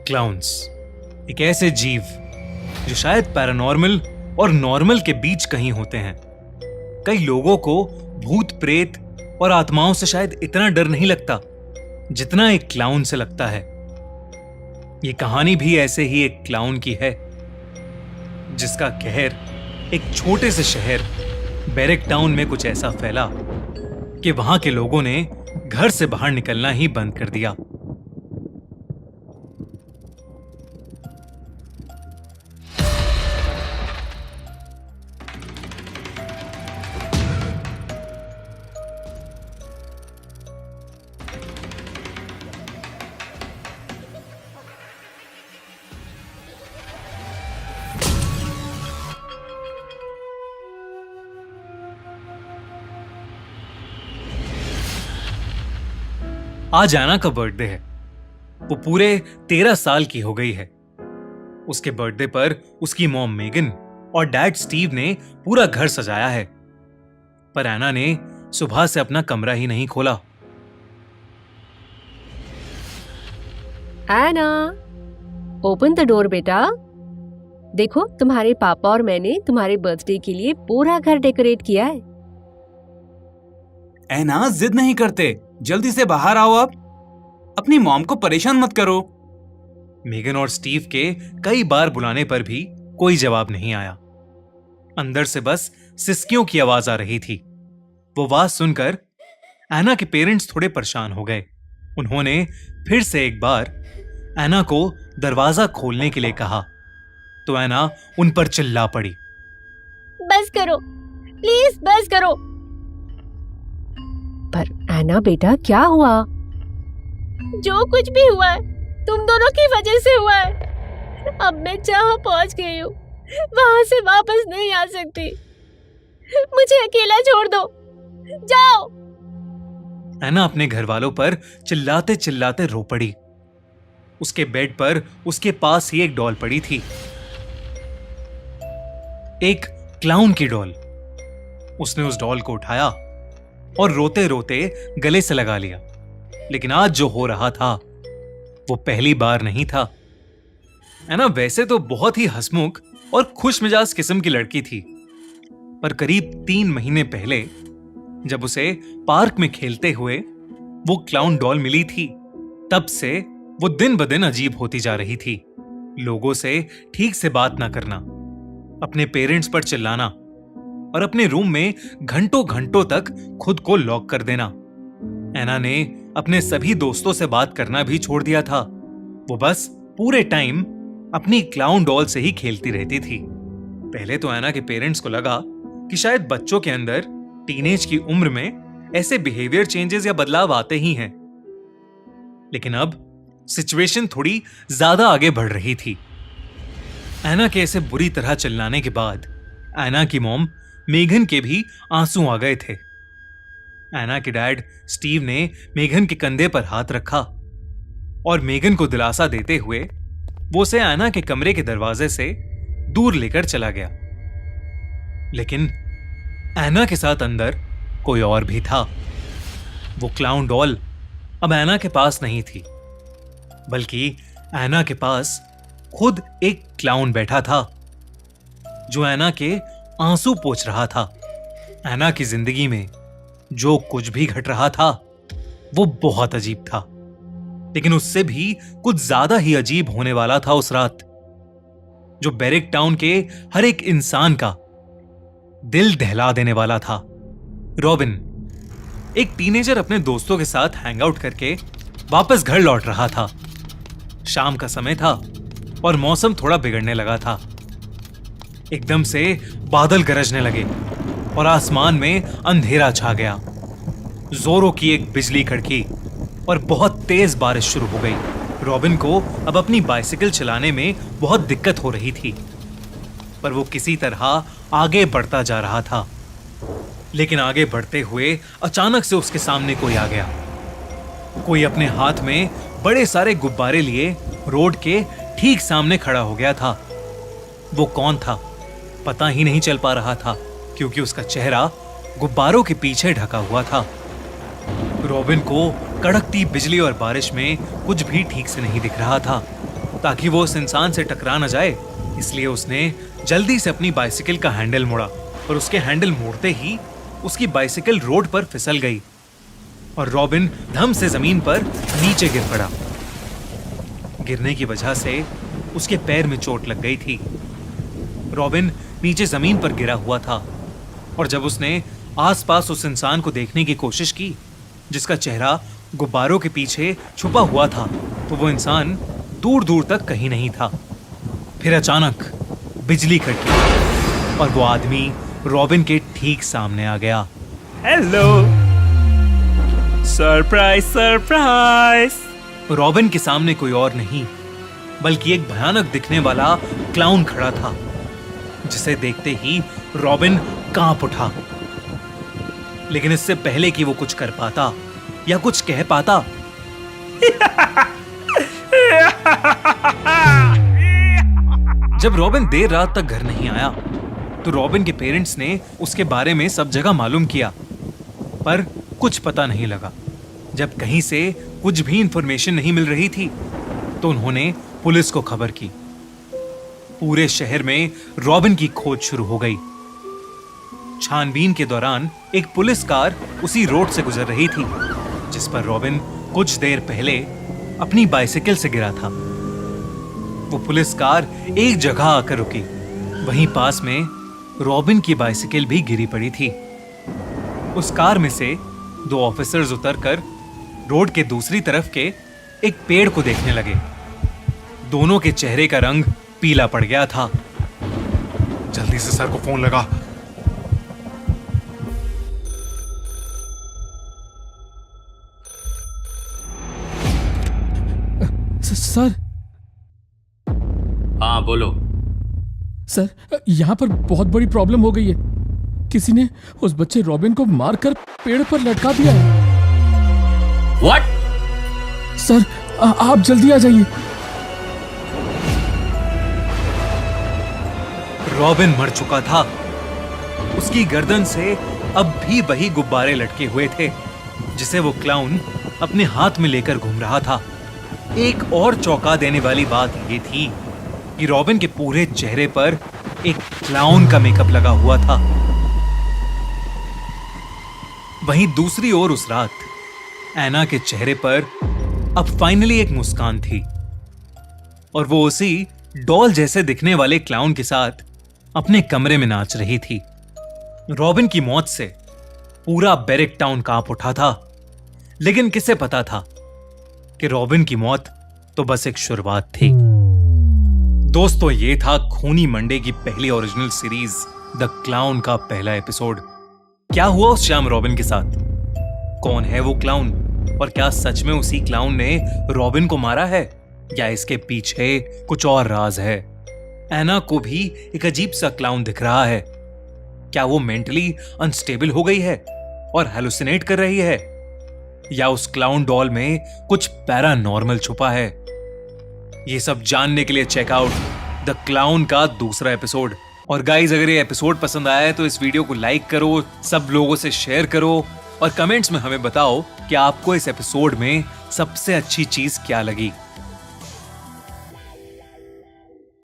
Clowns एक ऐसे जीव जो शायद पैरानॉर्मल और नॉर्मल के बीच कहीं होते हैं। कई लोगों को भूत प्रेत और आत्माओं से शायद इतना डर नहीं लगता जितना एक क्लाउन से लगता है। ये कहानी भी ऐसे ही एक क्लाउन की है जिसका कहर एक छोटे से शहर बैरक टाउन में कुछ ऐसा फैला कि वहां के लोगों ने घर से बाहर निकलना ही बंद कर दिया। आज एना का बर्थडे है। वो पूरे 13 साल की हो गई है। उसके बर्थडे पर उसकी मॉम मेगन और डैड स्टीव ने पूरा घर सजाया है, पर एना ने सुबह से अपना कमरा ही नहीं खोला। एना, ओपन द डोर बेटा। देखो, तुम्हारे पापा और मैंने तुम्हारे बर्थडे के लिए पूरा घर डेकोरेट किया है। एना, जिद नहीं करते, जल्दी से बाहर आओ। आप अपनी मॉम को परेशान मत करो। मेगन और स्टीव के कई बार बुलाने पर भी कोई जवाब नहीं आया। अंदर से बस सिसकियों की आवाज आ रही थी। वो आवाज सुनकर एना के पेरेंट्स थोड़े परेशान हो गए। उन्होंने फिर से एक बार एना को दरवाजा खोलने के लिए कहा तो एना उन पर चिल्ला पड़ी, बस करो, प्लीज बस करो। पर एना बेटा, क्या हुआ? जो कुछ भी हुआ है तुम दोनों की वजह से हुआ है। अब मैं जहाँ पहुंच गई हूँ वहां से वापस नहीं आ सकती। मुझे अकेला छोड़ दो, जाओ। एना अपने घर वालों पर चिल्लाते चिल्लाते रो पड़ी। उसके बेड पर उसके पास ही एक डॉल पड़ी थी, एक क्लाउन की डॉल। उसने उस डॉल को उठाया और रोते रोते गले से लगा लिया। लेकिन आज जो हो रहा था वो पहली बार नहीं था। एना वैसे तो बहुत ही हंसमुख और खुश मिजाज किस्म की लड़की थी, पर करीब 3 महीने पहले जब उसे पार्क में खेलते हुए वो क्लाउन डॉल मिली थी, तब से वो दिन ब दिन अजीब होती जा रही थी। लोगों से ठीक से बात ना करना, अपने पेरेंट्स पर चिल्लाना और अपने रूम में घंटों घंटों तक खुद को लॉक कर देना। एना ने अपने सभी दोस्तों से बात करना भी छोड़ दिया था। वो बस पूरे टाइम अपनी क्लाउन डॉल से ही खेलती रहती थी। पहले तो एना के पेरेंट्स को लगा कि शायद बच्चों के अंदर टीनेज की उम्र में ऐसे बिहेवियर चेंजेस या बदलाव आते ही हैं, लेकिन अब सिचुएशन थोड़ी ज्यादा आगे बढ़ रही थी। एना के ऐसे बुरी तरह चिल्लाने के बाद एना की मॉम मेघन के भी आंसू आ गए थे। एना के डैड स्टीव ने मेघन के कंधे पर हाथ रखा और मेघन को दिलासा देते हुए वो उसे एना के कमरे के दरवाजे से दूर लेकर चला गया। लेकिन एना के साथ अंदर कोई और भी था। वो क्लाउन डॉल अब एना के पास नहीं थी, बल्कि एना के पास खुद एक क्लाउन बैठा था जो एना के आंसू पोंछ रहा था। एना की जिंदगी में जो कुछ भी घट रहा था वो बहुत अजीब था, लेकिन उससे भी कुछ ज्यादा ही अजीब होने वाला था उस रात, जो बैरक टाउन के हर एक इंसान का दिल दहला देने वाला था। रॉबिन, एक टीनेजर, अपने दोस्तों के साथ हैंग आउट करके वापस घर लौट रहा था। शाम का समय था और मौसम थोड़ा बिगड़ने लगा था। एकदम से बादल गरजने लगे और आसमान में अंधेरा छा गया। जोरों की एक बिजली कड़की और बहुत तेज बारिश शुरू हो गई। रॉबिन को अब अपनी बाइसिकल चलाने में बहुत दिक्कत हो रही थी, पर वो किसी तरह आगे बढ़ता जा रहा था। लेकिन आगे बढ़ते हुए अचानक से उसके सामने कोई आ गया। कोई अपने हाथ में बड़े सारे गुब्बारे लिए रोड के ठीक सामने खड़ा हो गया था। वो कौन था पता ही नहीं चल पा रहा था, क्योंकि उसका चेहरा गुब्बारों के पीछे ढका हुआ था। रॉबिन को कड़कती बिजली और बारिश में कुछ भी ठीक से नहीं दिख रहा था। ताकि वो उस इंसान से टकरा न जाए, इसलिए उसने जल्दी से अपनी बाइसिकल का हैंडल मोड़ा और उसके हैंडल मोड़ते ही उसकी बाइसिकल रोड पर फिसल गई और रॉबिन धम से जमीन पर नीचे गिर पड़ा। गिरने की वजह से उसके पैर में चोट लग गई थी। रॉबिन नीचे जमीन पर गिरा हुआ था और जब उसने आसपास उस इंसान को देखने की कोशिश की जिसका चेहरा गुब्बारों के पीछे छुपा हुआ था, तो वो इंसान दूर दूर तक कहीं नहीं था। फिर अचानक बिजली कड़की और वो आदमी रॉबिन के ठीक सामने आ गया। Hello, surprise surprise. रॉबिन के सामने कोई और नहीं बल्कि एक भयानक दिखने वाला क्लाउन खड़ा था, जिसे देखते ही रॉबिन कांप उठा। लेकिन इससे पहले कि वो कुछ कर पाता या कुछ कह पाता, जब रॉबिन देर रात तक घर नहीं आया तो रॉबिन के पेरेंट्स ने उसके बारे में सब जगह मालूम किया, पर कुछ पता नहीं लगा। जब कहीं से कुछ भी इंफॉर्मेशन नहीं मिल रही थी तो उन्होंने पुलिस को खबर की। पूरे शहर में रॉबिन की खोज शुरू हो गई। छानबीन के दौरान एक पुलिस कार उसी रोड से गुजर रही थी जिस पर रॉबिन कुछ देर पहले अपनी बाइसिकल से गिरा था। वो पुलिस कार एक जगह आकर रुकी। वहीं पास में रॉबिन की बाइसिकल भी गिरी पड़ी थी। उस कार में से 2 ऑफिसर्स उतरकर रोड के दूसरी तरफ के एक पेड़ को देखने लगे। दोनों के चेहरे का रंग पीला पड़ गया था। जल्दी से सर को फोन लगा। सर। हाँ बोलो। सर, यहाँ पर बहुत बड़ी प्रॉब्लम हो गई है। किसी ने उस बच्चे रॉबिन को मारकर पेड़ पर लटका दिया है। What? सर, आप जल्दी आ जाइए। रॉबिन मर चुका था। उसकी गर्दन से अब भी वही गुब्बारे लटके हुए थे जिसे वो क्लाउन अपने हाथ में लेकर घूम रहा था। एक और चौंका देने वाली बात ये थी कि रॉबिन के पूरे चेहरे पर एक क्लाउन का मेकअप लगा हुआ था। वहीं दूसरी ओर उस रात एना के चेहरे पर अब फाइनली एक मुस्कान थी और वो उसी डॉल जैसे दिखने वाले क्लाउन के साथ अपने कमरे में नाच रही थी। रॉबिन की मौत से पूरा बैरिक टाउन कांप उठा था, लेकिन किसे पता था कि रॉबिन की मौत तो बस एक शुरुआत थी। दोस्तों, ये था खूनी मंडे की पहली ओरिजिनल सीरीज द क्लाउन का पहला एपिसोड। क्या हुआ उस शाम रॉबिन के साथ? कौन है वो क्लाउन और क्या सच में उसी क्लाउन ने रॉबिन को मारा है या इसके पीछे कुछ और राज है? एना को भी एक अजीब सा क्लाउन दिख रहा है। क्या वो मेंटली अनस्टेबल हो गई है और हेलुसिनेट कर रही है, या उस क्लाउन डॉल में कुछ पैरानॉर्मल छुपा है? ये सब जानने के लिए चेक आउट द क्लाउन का दूसरा एपिसोड। और गाइज, अगर ये एपिसोड पसंद आया है तो इस वीडियो को लाइक करो, सब लोगों से शेयर करो और कमेंट्स में हमें बताओ कि आपको इस एपिसोड में सबसे अच्छी चीज क्या लगी।